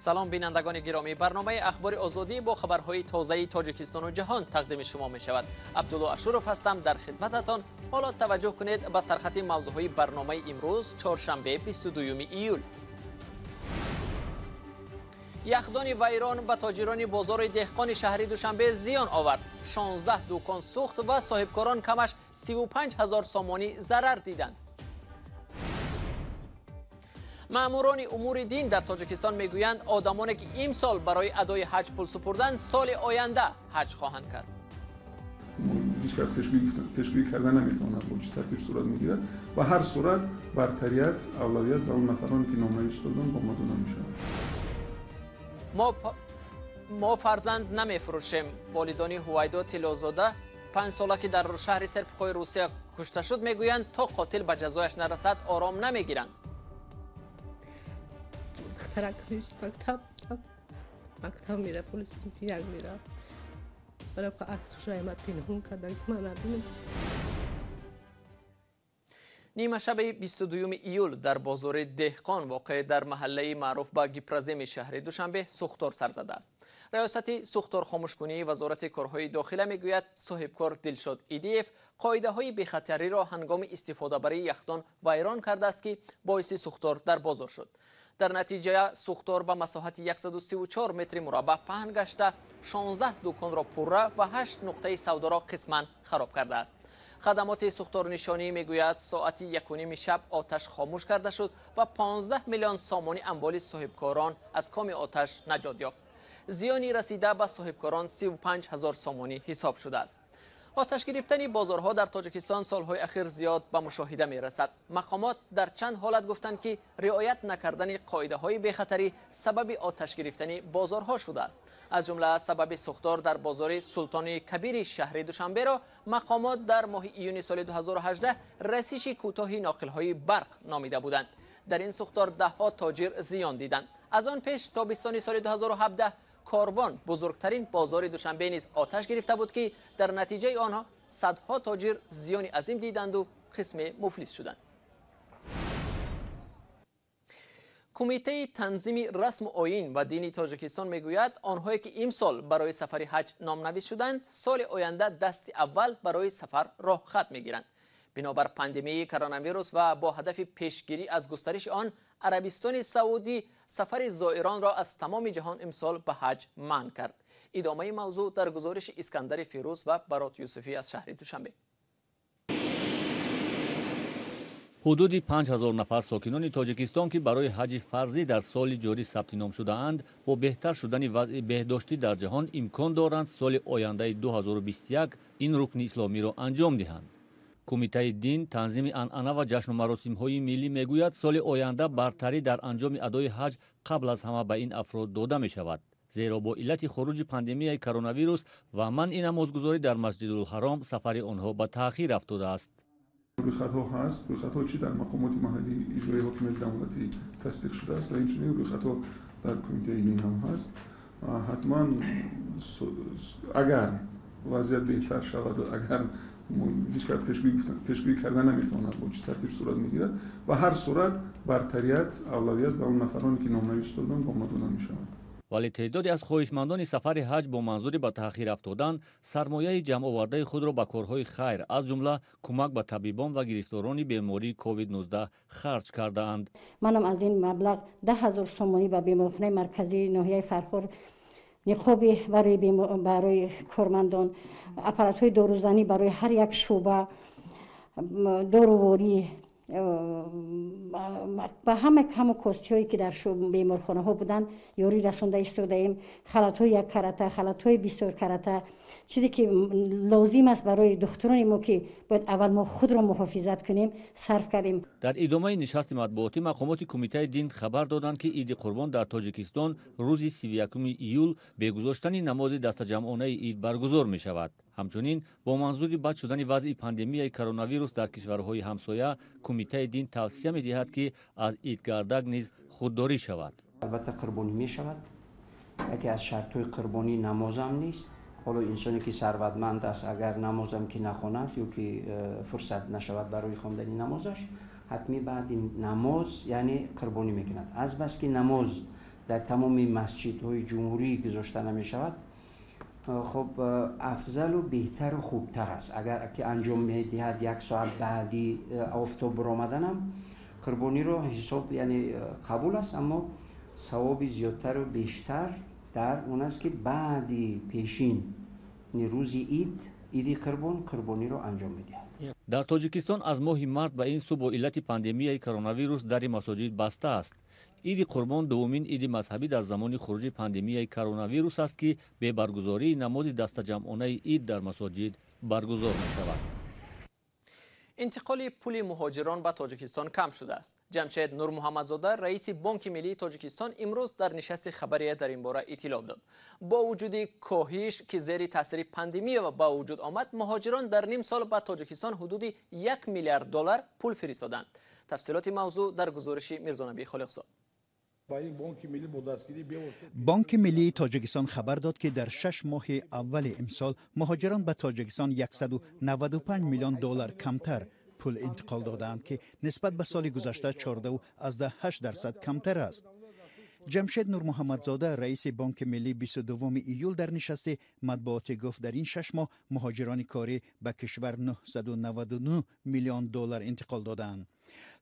سلام بینندگان گرامی، برنامه اخبار آزادی با خبرهای تازه تاجیکستان و جهان تقدیم شما می شود. عبدالله اشرف هستم در خدمتتان. حالا توجه کنید به سرخط موضوعهای برنامه امروز چهارشنبه 22 ایول. یخدان ویران به تاجران بازار دهقان شهری دوشنبه زیان آورد. 16 دکان سوخت و صاحبکاران کمش 35,000 سامانی ضرر دیدند. ماموران امور دین در تاجیکستان میگویند آدمانی که امسال برای ادای حج پول سپردند سال آینده حج خواهند کرد. هیچ پیشگویی کردن نمیتواند با چه ترتیب صورت میگیرد و هر صورت برتریت اولویت به اون نفرانی که نامه ایستادن با ما داده میشود. ما فرزند نمیفروشیم. والدان هویدا تلازاده 5 ساله که در شهر سرپخوی روسیه کشته شد میگویند تا قاتل به جزایش نرسد آرام نمیگیرند. ترکش مکتب میره پلیس پیش میره برای که عکسش را ایمد پینهون کردن که من نبینم. نیمه شب 22 ایول در بازار دهقان واقع در محله معروف به گیپرزیم شهر دوشنبه سوختار سر زده است. ریاست سوختار خاموشکنی وزارت کارهای داخله میگوید صاحبکار دلشاد ایدیف قاعده های بی‌خطری را هنگام استفاده برای یخدان ویران کرده است که باعث سوختار در بازار شد. در نتیجه سوختار به مساحت 134 متر مربع پهن گشته 16 دکان را پره و 8 نقطه سودا را قسما خراب کرده است. خدمات سوختار نشانی میگوید ساعت 1:30 شب آتش خاموش کرده شد و 15 میلیون سامانی اموال صاحبکاران از کام آتش نجات یافت. زیانی رسیده به صاحبکاران 35,000 سامانی حساب شده است. آتش گرفتن بازارها در تاجیکستان سالهای اخیر زیاد به مشاهده می رسد. مقامات در چند حالت گفتند که رعایت نکردن قاعده های بی‌خطری سبب آتش گرفتن بازارها شده است. از جمله سبب سوختار در بازار سلطان کبیر شهر دوشنبه را مقامات در ماه ایون سال 2018 رسیش کوتاه ناقل های برق نامیده بودند. در این سوختار ده ها تاجر زیان دیدند. از آن پیش تابستان سال 2017 کاروان بزرگترین بازار دوشنبه نیز آتش گرفته بود که در نتیجه آنها صدها تاجر زیانی عظیم دیدند و قسم مفلس شدند. کمیته تنظیم رسم و آیین و دینی تاجیکستان میگوید آنهایی که امسال برای سفر حج نامنویس شدند سال آینده دست اول برای سفر راه خط میگیرند. بنابر پاندمی کرونا ویروس و با هدف پیشگیری از گسترش آن، عربستان سعودی سفر زائران را از تمام جهان امسال به حج منع کرد. ادامه موضوع در گزارش اسکندر فیروز و برات یوسفی از شهر دوشنبه. حدود 5,000 نفر ساکنان تاجیکستان که برای حج فرضی در سال جاری ثبت نام شده اند با بهتر شدن وضع بهداشتی در جهان امکان دارند سال آینده 2021 این رکن اسلامی را انجام دهند. کمیته دین تنظیم عنعنه و جشن و مراسم های ملی میگوید سال آینده برتری در انجام ادای حج قبل از همه به این افراد داده می شود، زیرا با علت خروج پاندمی کرونا ویروس و منع نمازگزاری در مسجد الحرام سفر آنها به تأخیر افتاده است. رویخطها هست. رویخطها چی در مقامات محلی اجرای حکومت دولتی تصدیق شده است و اینچنین رویخطها در کمیته دین هم هست. حتما اگر وضعیت بهتر شود و اگر هیچ پیشگویی کردن نمیتواند با چه ترتیب صورت میگیرد و هر صورت برتریت اولویت به اون نفرانی که نامه ایستادن با ما داده میشود. ولی تعدادی از خواهشمندان سفر حج با منظور به تأخیر افتادن سرمایه جمع آورده خود را به کارهای خیر از جمله کمک به طبیبان و گرفتاران بیماری کووید 19 خرج کرده اند. منم از این مبلغ 10,000 سومانی به بیمارخانه مرکزی ناحیه فرخار نقابی برای کارمندان، اپارات‌های داروزنی برای هر یک شعبه، داروواری به همه کم کاستی‌هایی که در بیمارخانه ها بودن یاری رسانده ایستاده ایم. خلط‌های 1 کرته، خلط‌های 20 کرته، چیزی که لازم است برای دختران ما که باید اول ما خود را محافظت کنیم صرف کردیم. در ادامه نشست مطبوعاتی مقامات کمیته دین خبر دادند که عید قربان در تاجیکستان روز 31 ایول به گذاشتن نماز دست جمعانه عید برگزار می شود. همچنین با منظور بد شدن وضع پاندمی کرونا ویروس در کشورهای همسایه کمیته دین توصیه می دهد که از عیدگردک نیز خودداری شود. البته قربانی می شود. یکی از شرط‌های قربانی نماز هم نیست. حالا انسانی که ثروتمند است اگر نماز هم که نخواند یا که فرصت نشود برای خواندن نمازش حتمی بعد این نماز یعنی قربانی میکند. از بس که نماز در تمام مسجدهای جمهوری گذاشته نمی شود، خب افضل و بهتر و خوبتر است. اگر که انجام میدهد یک ساعت بعدی آفتاب برآمدنم قربانی رو حساب یعنی قبول است، اما ثواب زیادتر و بیشتر در اون است که بعدی پیشین روز عید قربانی رو انجام میدهد. در تاجیکستان از ماه مارت به این سو با علت پاندمی کرونا ویروس در مساجد بسته است. عید قربان دومین عید مذهبی در زمان خروج پاندمی کرونا ویروس است که به برگزاری نماز دست جمعانه عید در مساجد برگزار می شود. انتقال پول مهاجران به تاجیکستان کم شده است. جمشید نور محمدزاده رئیس بانک ملی تاجیکستان امروز در نشست خبری در این باره اطلاع داد. با وجود کاهش که زیر تاثیر پاندمی و با وجود آمد، مهاجران در نیم سال به تاجیکستان حدود 1 میلیارد دلار پول فرستادند. تفصیلات موضوع در گزارش میرزانبی خالقزاد. بانک ملی تاجیکستان خبر داد که در 6 ماه اول امسال مهاجران به تاجیکستان 195 میلیون دلار کمتر پول انتقال دادند که نسبت به سال گذشته 14.8% کمتر است. جمشید نور محمدزاده رئیس بانک ملی 22 ایول در نشست مطبوعاتی گفت در این 6 ماه مهاجران کاری به کشور 999 میلیون دلار انتقال دادند.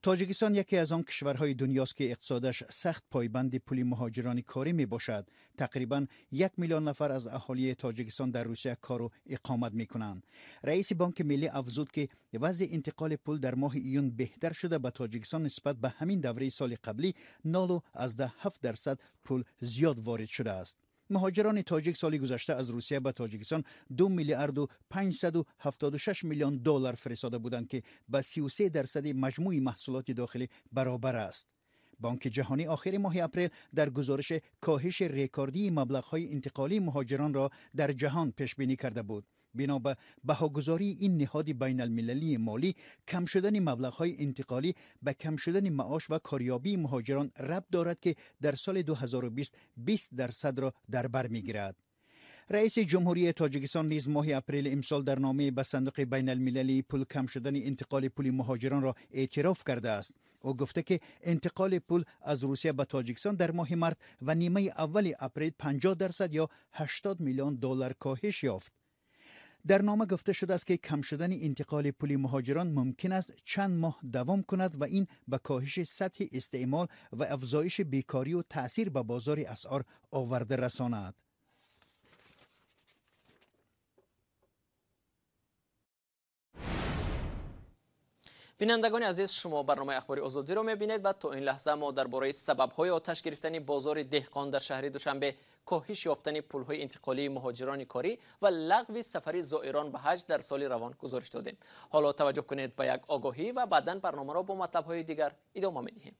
تاجیکستان یکی از آن کشورهای دنیاست که اقتصادش سخت پایبند پول مهاجران کاری می باشد. تقریبا 1 میلیون نفر از اهالی تاجیکستان در روسیه کار و اقامت می کنند. رئیس بانک ملی افزود که وضع انتقال پول در ماه ایون بهتر شده به تاجیکستان نسبت به همین دوره سال قبلی 0.7% پول زیاد وارد شده است. مهاجران تاجیک سال گذشته از روسیه به تاجیکستان 2 میلیارد و 576 میلیون دلار فرستاده بودند که به 33% مجموع محصولات داخلی برابر است. بانک جهانی آخر ماه اپریل در گزارش کاهش رکوردی مبلغ‌های انتقالی مهاجران را در جهان پیش بینی کرده بود. بنا به بهاگذاری این نهاد بین المللی مالی، کم شدن مبلغ‌های انتقالی به کم شدن معاش و کاریابی مهاجران ربط دارد که در سال 2020 20% را در بر می‌گیرد. رئیس جمهوری تاجیکستان نیز ماه اپریل امسال در نامه به صندوق بین المللی پول کم شدن انتقال پول مهاجران را اعتراف کرده است. او گفته که انتقال پول از روسیه به تاجیکستان در ماه مارت و نیمه اول اپریل 50% یا 80 میلیون دلار کاهش یافت. در نامه گفته شده است که کم شدن انتقال پول مهاجران ممکن است چند ماه دوام کند و این به کاهش سطح استعمال و افزایش بیکاری و تأثیر به بازار اسعار آورده رساند. بینندگان عزیز، شما برنامه اخباری آزادی را می‌بینید و تا این لحظه ما درباره سبب‌های آتش گرفتن بازار دهقان در شهر دوشنبه، کاهش یافتن پول‌های انتقالی مهاجران کاری و لغو سفر زائران به حج در سال روان گزارش دادیم. حالا توجه کنید به یک آگاهی و بعداً برنامه را با مطلب‌های دیگر ادامه می‌دهیم.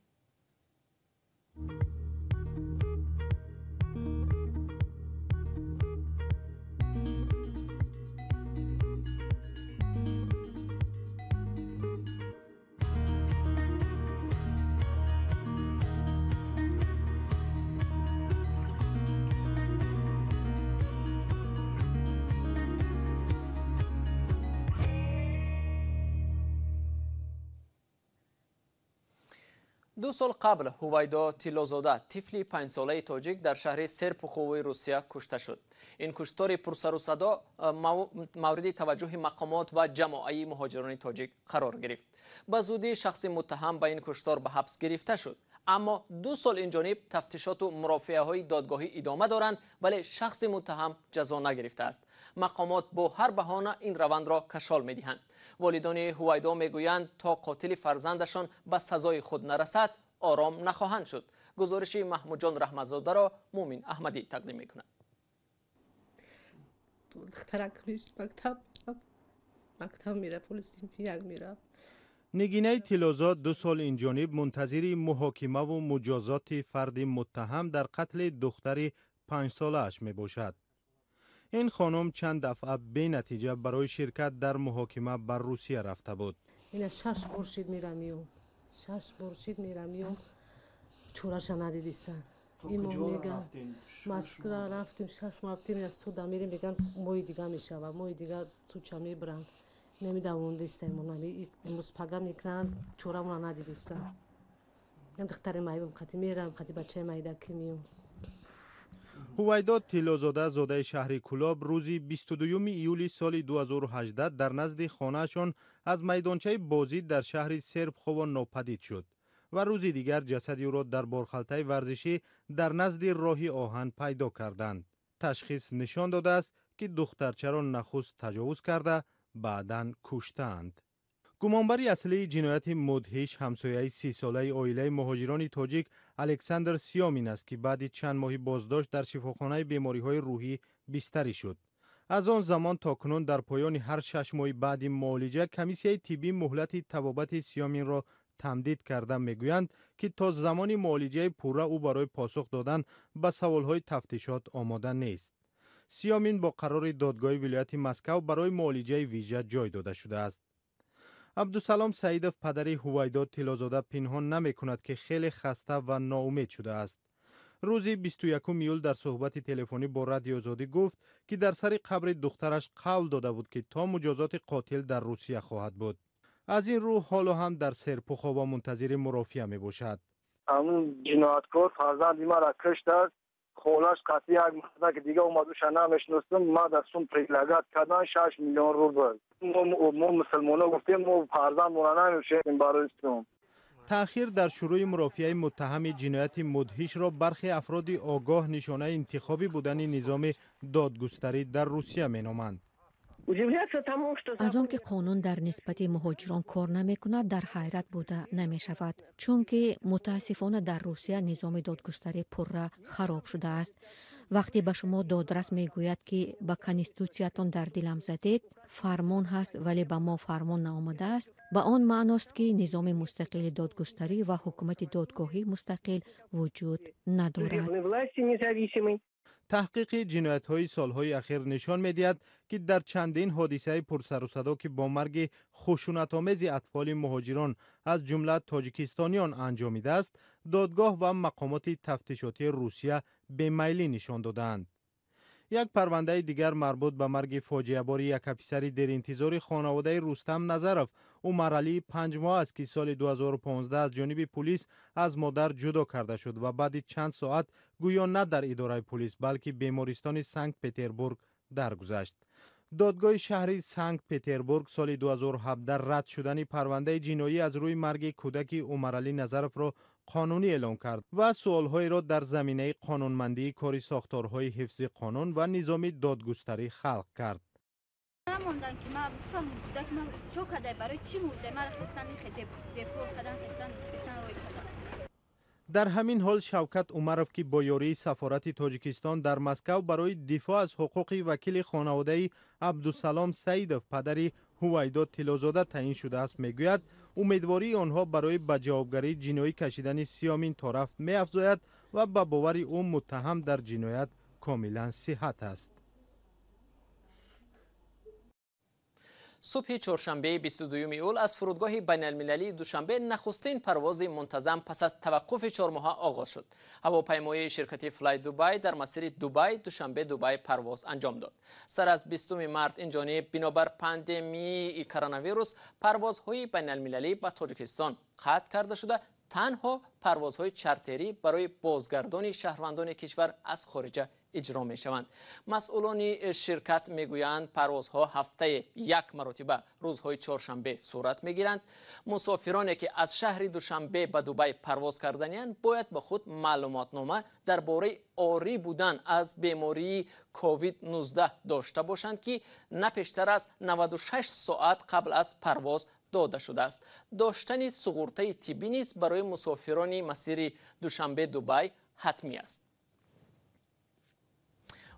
دو سال قبل هویدا تیلوزاده طفلی 5 ساله تاجیک در شهر سرپخوی روسیه کشته شد. این کشتار پرسر و صدا مورد توجه مقامات و جماعه مهاجران تاجیک قرار گرفت. به زودی شخص متهم به این کشتار به حبس گرفته شد. اما 2 سال این جانب تفتیشات و مرافعه های دادگاهی ادامه دارند، ولی شخص متهم جزا نگرفته است. مقامات با هر بهانه این روند را کشال می‌دهند. والدان هویدا میگویند تا قاتل فرزندشان به سزای خود نرسد آرام نخواهند شد. گزارش محمود جان رحمتزاده را مومن احمدی تقدیم می‌کند. مکتب میره، پلیس یک میره. نگینه تیلوزاد 2 سال این جانب منتظر محاکمه و مجازات فرد متهم در قتل دختر 5 ساله اش می باشد. این خانم چند دفعه بی نتیجه برای شرکت در محاکمه بر روسیه رفته بود. این 6 برشید میرم 6 برشید میرم چورش ندیدیستن. این ما میگن مسکرا رفتیم 6 ماه رفتیم از سودا میریم میگن مای دیگه میشه و مای دیگه سوچا میبرن نمیدونده استیم نمی امروز پگا میکنن چورمون ندیدیستن. ям духтари майбум қати мерам қати бачаи майдаки миём. هویداد طلازاده زاده شهر کلاب روزی 22 ایولی سال 2018 در نزد خانه‌شان از میدانچه بازی در شهر سربخو ناپدید شد و روزی دیگر جسدی او را در بارخلطه ورزشی در نزد راه آهن پیدا کردند. تشخیص نشان داده است که دخترچه را نخست تجاوز کرده بعداً کشتند. گمانبر اصلی جنایت مدهش همسایه 30 ساله عائله مهاجران تاجیک الکساندر سیامین است که بعد چند ماه بازداشت در شفاخانه بیماری‌های روحی بستری شد. از آن زمان تا کنون در پایان هر 6 ماه بعد معالجه کمیسیه طبی مهلت طبابت سیامین را تمدید کرده میگویند که تا زمان معالجه پوره او برای پاسخ دادن به سوال‌های تفتیشات آماده نیست. سیامین با قرار دادگاه ولایت مسکو برای معالجه ویژه جای داده شده است. عبدالسلام سعیدов پدر هویداد طلازاده پنهان نمی کند که خیلی خسته و ناامید شده است. روز 21 ایول در صحبت تلفنی با رادیو آزادی گفت که در سر قبر دخترش قول داده بود که تا مجازات قاتل در روسیه خواهد بود. از این رو حالا هم در سرپخو و منتظر مرافعه می باشد. همون جنایتکار فرزند ما را کشت است. خولش قطعی یک مقدار که دیگه اومدوش نمیشنستم ما در سون پریلگات کردن 6 میلیون روبل. ما مسلمان‌ها گفتیم ما فرزند مونانه نمیشیم برای اسلام. تأخیر در شروع مرافعه متهم جنایت مدهش را برخی افراد آگاه نشانه انتخابی بودن نظام دادگستری در روسیه مینامند. از آنکه قانون در نسبت مهاجران کار نمی کند در حیرت بوده نمی شود چون که متاسفانه در روسیه نظام دادگستری پرره خراب شده است. وقتی به شما دادرس می گوید که به کانستیتوسیاتون در دلم زدید فرمان هست ولی به ما فرمان نآمده است، به آن معنی است که نظام مستقل دادگستری و حکومت دادگاهی مستقل وجود ندارد. تحقیق جنایت‌های سالهای اخیر نشان می‌دهد که در چندین حادثه پرسر و صدا که با مرگ خشونت‌آمیز اطفال مهاجران از جمله تاجیکستانیان انجامیده است، دادگاه و مقامات تفتیشاتی روسیه بی‌میلی نشان دادند. یک پرونده دیگر مربوط به مرگ فاجعه بار یک افسر در انتظار خانواده رستم نظرف عمر علی 5 ماه است که سال 2015 از جانب پلیس از مادر جدا کرده شد و بعد چند ساعت گویا نه در اداره پلیس بلکه بیمارستان سنت پترزبورگ درگذشت. دادگاه شهری سنت پترزبورگ سال 2017 رد شدن پرونده جنایی از روی مرگ کودک عمر علی نظرف را قانونی اعلام کرد و سوال‌های را در زمینه قانونمندی کار ساختارهای حفظ قانون و نظام دادگستری خلق کرد. نموندن که ما بفهم کودک ما چو کده برای چی مرده ما خستن خطه بپور کدن خستن روی کدن. در همین حال شوکت عمرов که با یاری سفارت تاجیکستان در مسکو برای دفاع از حقوق وکیل خانواده عبدالسلام سعیدov پدر هویداد طلازاده تعیین شده است میگوید امیدواری آنها برای به جوابگری جنایی کشیدن سیامین طرف می‌افزاید و به باور او متهم در جنایت کاملا صحت است. صبح چهارشنبه 22 ایول از فرودگاه بین المللی دوشنبه نخستین پرواز منتظم پس از توقف 4 ماه آغاز شد. هواپیمای شرکت فلای دوبای در مسیر دوبای دوشنبه دوبای پرواز انجام داد. سر از 20 مارس این جانب بنابر پاندمی کرونا ویروس پروازهای بین المللی به تاجیکستان قطع کرده شده. تنها پروازهای چارتری برای بازگردان شهروندان کشور از خارج اجرا می شوند. مسئولان شرکت می گویند پروازها هفته یک مرتبه روزهای چهارشنبه صورت می گیرند. مسافرانی که از شهر دوشنبه به دبی پرواز کردنیند باید به خود معلوماتنامه درباره عاری بودن از بیماری کووید 19 داشته باشند که نه بیشتر از 96 ساعت قبل از پرواز داده شده است. داشتن سغورته طبی نیز برای مسافران مسیر دوشنبه دبی حتمی است.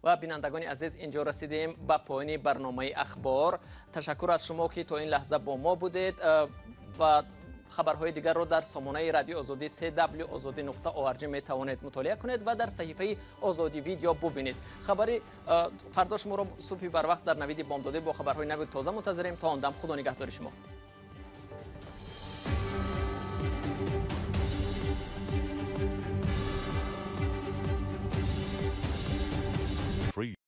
و بینندگان عزیز اینجا رسیدیم به پایان برنامه اخبار. تشکر از شما که تا این لحظه با ما بودید و خبرهای دیگر را در سامانه رادیو آزادی www.azadi.org می توانید مطالعه کنید و در صحیفه آزادی ویدیو ببینید. خبر فردا شما را صبح بر وقت در نوید بامداده با خبرهای نو تازه منتظریم. تا آن دم خدا نگهدار شما.